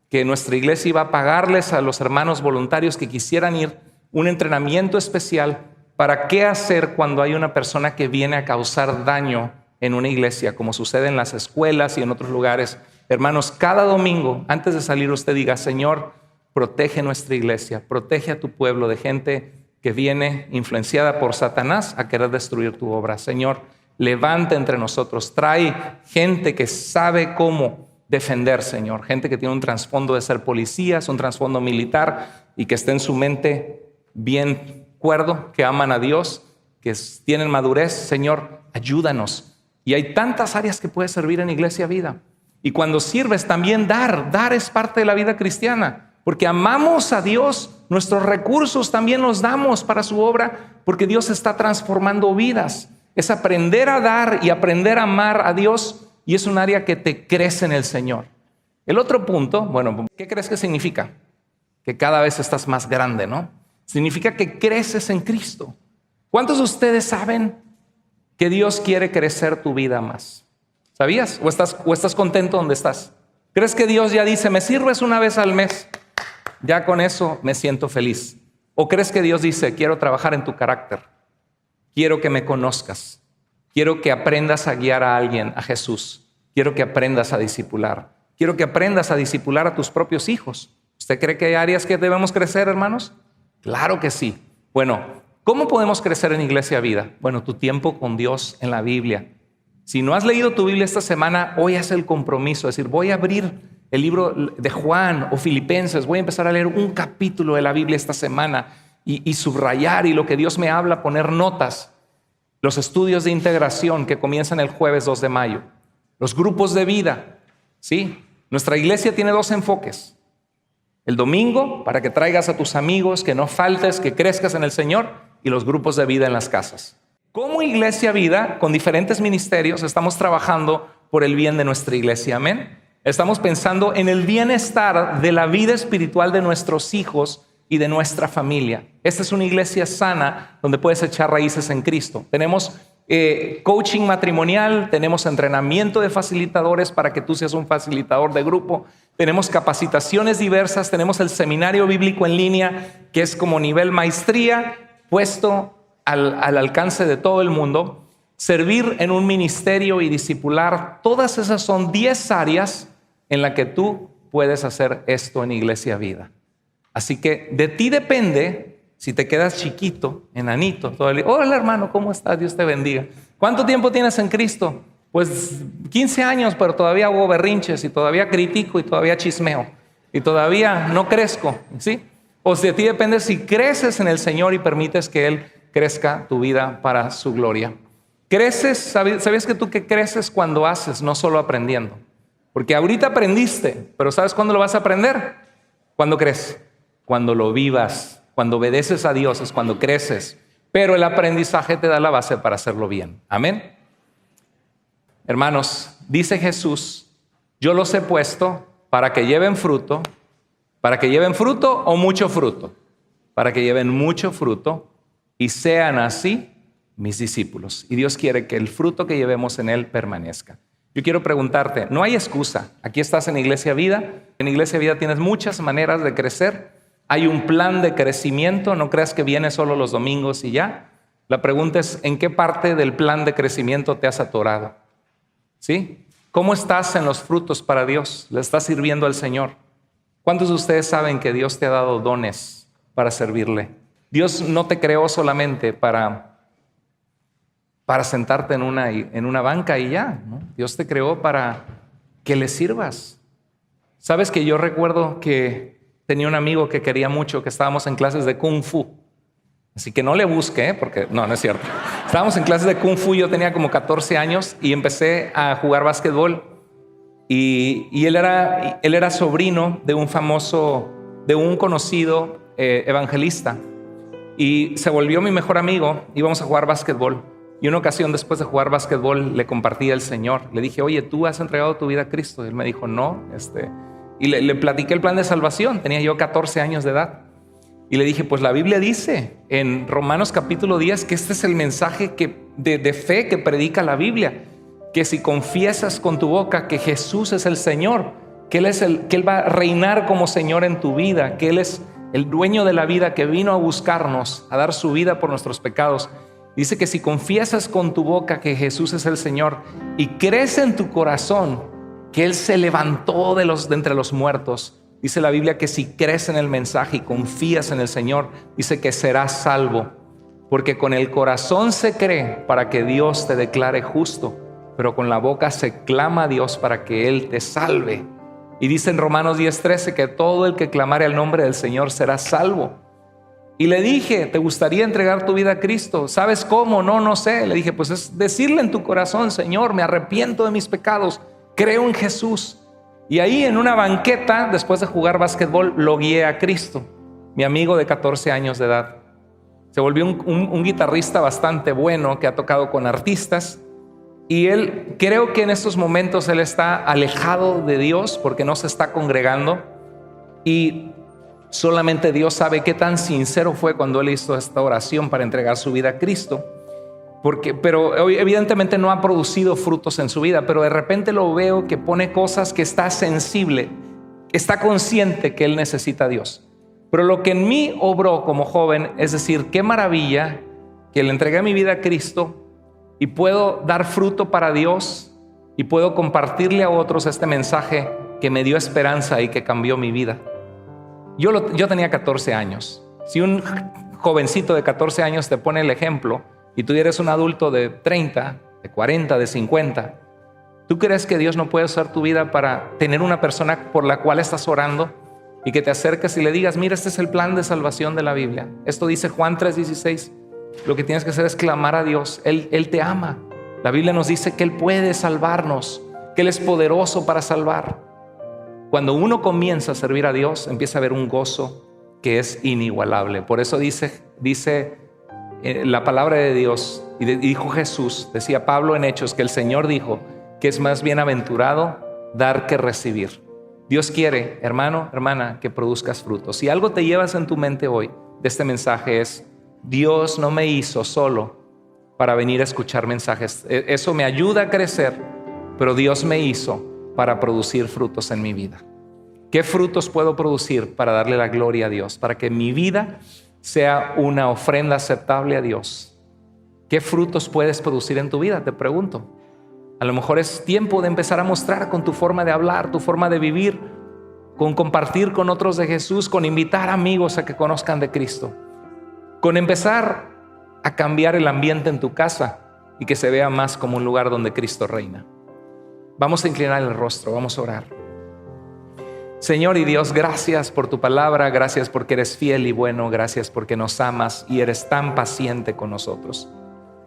[SPEAKER 1] que nuestra iglesia iba a pagarles a los hermanos voluntarios que quisieran ir, un entrenamiento especial para qué hacer cuando hay una persona que viene a causar daño en una iglesia, como sucede en las escuelas y en otros lugares. Hermanos, cada domingo, antes de salir, usted diga, Señor, protege nuestra iglesia, protege a tu pueblo de gente que viene influenciada por Satanás a querer destruir tu obra. Señor, levanta entre nosotros, trae gente que sabe cómo defender, Señor, gente que tiene un trasfondo de ser policías, un trasfondo militar y que esté en su mente bien cuerdo, que aman a Dios, que tienen madurez. Señor, ayúdanos. Y hay tantas áreas que puedes servir en Iglesia Vida. Y cuando sirves también dar es parte de la vida cristiana, porque amamos a Dios, nuestros recursos también los damos para su obra, porque Dios está transformando vidas. Es aprender a dar y aprender a amar a Dios, y es un área que te crece en el Señor. El otro punto, bueno, ¿qué crees que significa? Que cada vez estás más grande, ¿no? Significa que creces en Cristo. ¿Cuántos de ustedes saben que Dios quiere crecer tu vida más? ¿Sabías? ¿O estás contento donde estás? ¿Crees que Dios ya dice, me sirves una vez al mes? Ya con eso me siento feliz. ¿O crees que Dios dice, quiero trabajar en tu carácter? Quiero que me conozcas. Quiero que aprendas a guiar a alguien a Jesús. Quiero que aprendas a discipular. Quiero que aprendas a discipular a tus propios hijos. ¿Usted cree que hay áreas que debemos crecer, hermanos? Claro que sí. Bueno, ¿Cómo podemos crecer en Iglesia Vida? Bueno, tu tiempo con Dios en la Biblia. Si no has leído tu Biblia esta semana, hoy haz el compromiso, es decir, voy a abrir el libro de Juan o Filipenses, voy a empezar a leer un capítulo de la Biblia esta semana y subrayar, y lo que Dios me habla, poner notas. Los estudios de integración que comienzan el jueves 2 de mayo. Los grupos de vida, ¿sí? Nuestra iglesia tiene 2 enfoques. El domingo, para que traigas a tus amigos, que no faltes, que crezcas en el Señor, y los grupos de vida en las casas. Como Iglesia Vida, con diferentes ministerios, estamos trabajando por el bien de nuestra iglesia. Amén. Estamos pensando en el bienestar de la vida espiritual de nuestros hijos y de nuestra familia. Esta es una iglesia sana donde puedes echar raíces en Cristo. Tenemos coaching matrimonial, tenemos entrenamiento de facilitadores para que tú seas un facilitador de grupo, tenemos capacitaciones diversas, tenemos el seminario bíblico en línea, que es como nivel maestría, puesto al alcance de todo el mundo. Servir en un ministerio y discipular, todas esas son 10 áreas en las que tú puedes hacer esto en Iglesia Vida. Así que de ti depende si te quedas chiquito, enanito, todo el día. Hola hermano, ¿cómo estás? Dios te bendiga. ¿Cuánto tiempo tienes en Cristo? Pues 15 años, pero todavía hago berrinches y todavía critico y todavía chismeo y todavía no crezco, ¿sí? O si de ti depende si creces en el Señor y permites que Él crezca tu vida para su gloria. Creces, ¿sabías que tú que creces cuando haces, no solo aprendiendo? Porque ahorita aprendiste, pero ¿sabes cuándo lo vas a aprender? ¿Cuándo crees? Cuando lo vivas, cuando obedeces a Dios es cuando creces. Pero el aprendizaje te da la base para hacerlo bien. Amén. Hermanos, dice Jesús, yo los he puesto para que lleven fruto o mucho fruto, para que lleven mucho fruto y sean así mis discípulos. Y Dios quiere que el fruto que llevemos en Él permanezca. Yo quiero preguntarte, no hay excusa. Aquí estás en Iglesia Vida. En Iglesia Vida tienes muchas maneras de crecer. Hay un plan de crecimiento. No creas que viene solo los domingos y ya. La pregunta es, ¿en qué parte del plan de crecimiento te has atorado? ¿Sí? ¿Cómo estás en los frutos para Dios? ¿Le estás sirviendo al Señor? ¿Cuántos de ustedes saben que Dios te ha dado dones para servirle? Dios no te creó solamente para sentarte en una banca y ya, ¿no? Dios te creó para que le sirvas. Sabes que yo recuerdo que tenía un amigo que quería mucho, que estábamos en clases de Kung Fu. Así que no le busque, porque no es cierto. Estábamos en clases de Kung Fu, yo tenía como 14 años y empecé a jugar básquetbol. Y él era sobrino de un conocido evangelista. Y se volvió mi mejor amigo, íbamos a jugar básquetbol. Y una ocasión después de jugar básquetbol le compartí al Señor. Le dije, oye, ¿tú has entregado tu vida a Cristo? Y él me dijo, no. Y le platiqué el plan de salvación. Tenía yo 14 años de edad. Y le dije, pues la Biblia dice en Romanos capítulo 10 que este es el mensaje de fe que predica la Biblia. Que si confiesas con tu boca que Jesús es el Señor, que Él va a reinar como Señor en tu vida, que Él es el dueño de la vida, que vino a buscarnos, a dar su vida por nuestros pecados. Dice que si confiesas con tu boca que Jesús es el Señor y crees en tu corazón que Él se levantó de entre los muertos, dice la Biblia que si crees en el mensaje y confías en el Señor, dice que serás salvo. Porque con el corazón se cree para que Dios te declare justo, pero con la boca se clama a Dios para que Él te salve. Y dice en Romanos 10:13 que todo el que clamare al nombre del Señor será salvo. Y le dije, ¿te gustaría entregar tu vida a Cristo? ¿Sabes cómo? No sé. Le dije, pues es decirle en tu corazón, Señor, me arrepiento de mis pecados, creo en Jesús. Y ahí en una banqueta, después de jugar básquetbol, lo guié a Cristo. Mi amigo de 14 años de edad. Se volvió un guitarrista bastante bueno que ha tocado con artistas. Y él, creo que en estos momentos él está alejado de Dios porque no se está congregando. Y solamente Dios sabe qué tan sincero fue cuando él hizo esta oración para entregar su vida a Cristo. Pero evidentemente no ha producido frutos en su vida, pero de repente lo veo que pone cosas, que está sensible, está consciente que él necesita a Dios. Pero lo que en mí obró como joven es decir, qué maravilla que le entregué mi vida a Cristo y puedo dar fruto para Dios y puedo compartirle a otros este mensaje que me dio esperanza y que cambió mi vida. Yo tenía 14 años. Si un jovencito de 14 años te pone el ejemplo y tú eres un adulto de 30, de 40, de 50, ¿tú crees que Dios no puede usar tu vida para tener una persona por la cual estás orando y que te acerques y le digas, mira, este es el plan de salvación de la Biblia? Esto dice Juan 3:16. Lo que tienes que hacer es clamar a Dios. Él te ama. La Biblia nos dice que Él puede salvarnos, que Él es poderoso para salvar. Cuando uno comienza a servir a Dios, empieza a haber un gozo que es inigualable. Por eso dice la palabra de Dios, y dijo Jesús, decía Pablo en Hechos, que el Señor dijo que es más bienaventurado dar que recibir. Dios quiere, hermano, hermana, que produzcas frutos. Si algo te llevas en tu mente hoy de este mensaje es, Dios no me hizo solo para venir a escuchar mensajes. Eso me ayuda a crecer, pero Dios me hizo para producir frutos en mi vida. ¿Qué frutos puedo producir para darle la gloria a Dios? Para que mi vida sea una ofrenda aceptable a Dios. ¿Qué frutos puedes producir en tu vida? Te pregunto. A lo mejor es tiempo de empezar a mostrar con tu forma de hablar, tu forma de vivir, con compartir con otros de Jesús, con invitar amigos a que conozcan de Cristo, con empezar a cambiar el ambiente en tu casa y que se vea más como un lugar donde Cristo reina. Vamos a inclinar el rostro, vamos a orar. Señor y Dios, gracias por tu palabra, gracias porque eres fiel y bueno, gracias porque nos amas y eres tan paciente con nosotros.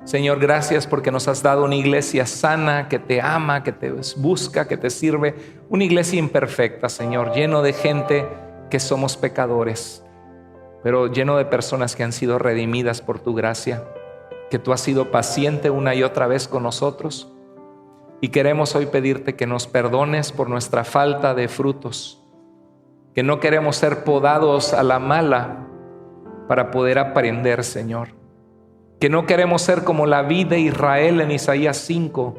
[SPEAKER 1] Señor, gracias porque nos has dado una iglesia sana, que te ama, que te busca, que te sirve. Una iglesia imperfecta, Señor, lleno de gente que somos pecadores, pero lleno de personas que han sido redimidas por tu gracia, que tú has sido paciente una y otra vez con nosotros. Y queremos hoy pedirte que nos perdones por nuestra falta de frutos, que no queremos ser podados a la mala para poder aprender, Señor. Que no queremos ser como la vid de Israel en Isaías 5,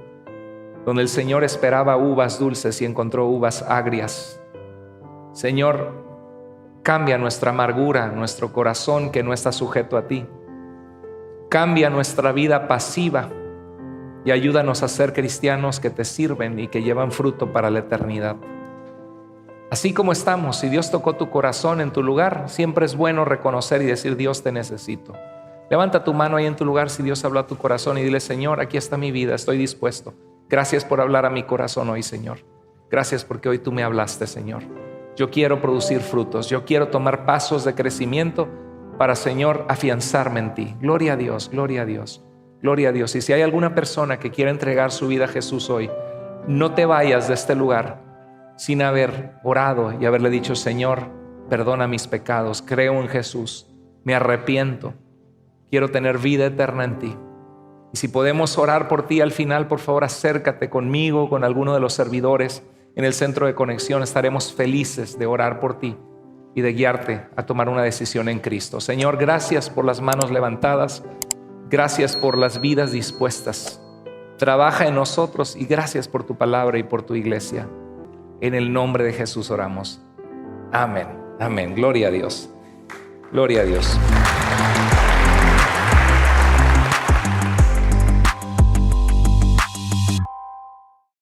[SPEAKER 1] donde el Señor esperaba uvas dulces y encontró uvas agrias. Señor, cambia nuestra amargura, nuestro corazón que no está sujeto a ti. Cambia nuestra vida pasiva y ayúdanos a ser cristianos que te sirven y que llevan fruto para la eternidad. Así como estamos, si Dios tocó tu corazón en tu lugar, siempre es bueno reconocer y decir, Dios, te necesito. Levanta tu mano ahí en tu lugar si Dios habló a tu corazón y dile, Señor, aquí está mi vida, estoy dispuesto. Gracias por hablar a mi corazón hoy, Señor. Gracias porque hoy tú me hablaste, Señor. Yo quiero producir frutos, yo quiero tomar pasos de crecimiento para, Señor, afianzarme en ti. Gloria a Dios, gloria a Dios, gloria a Dios. Y si hay alguna persona que quiere entregar su vida a Jesús hoy, no te vayas de este lugar sin haber orado y haberle dicho, Señor, perdona mis pecados, creo en Jesús, me arrepiento, quiero tener vida eterna en ti. Y si podemos orar por ti al final, por favor, acércate conmigo, con alguno de los servidores en el centro de conexión. Estaremos felices de orar por ti y de guiarte a tomar una decisión en Cristo. Señor, gracias por las manos levantadas, gracias por las vidas dispuestas. Trabaja en nosotros y gracias por tu palabra y por tu iglesia. En el nombre de Jesús oramos. Amén. Amén. Gloria a Dios. Gloria a Dios.